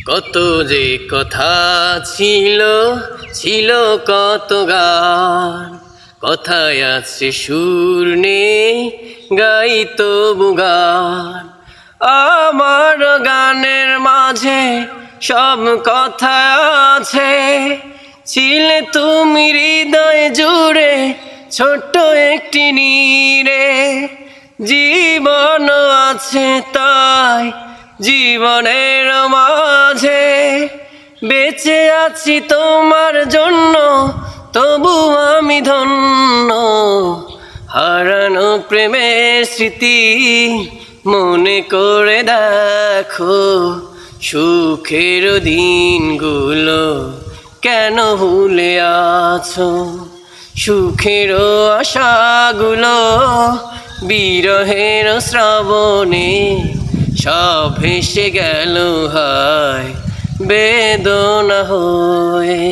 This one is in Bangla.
কত যে কথা ছিল ছিল কত গান, কথায় আছে সুর নেই গাই তবু গান। আমার গানের মাঝে সব কথা আছে, ছিলে তুমি হৃদয় জুড়ে ছোট্ট একটি নীরে। জীবন আছে তাই জীবনের মাঝে বেঁচে আছি তোমার জন্য, তবু আমি ধন্য। হারানো প্রেমের স্মৃতি মনে করে দেখো, সুখের দিনগুলো কেন ভুলে আছো। সুখের আশাগুলো বিরহের শ্রাবণে সব ভেসে গেল হায় বেদনা হয়ে।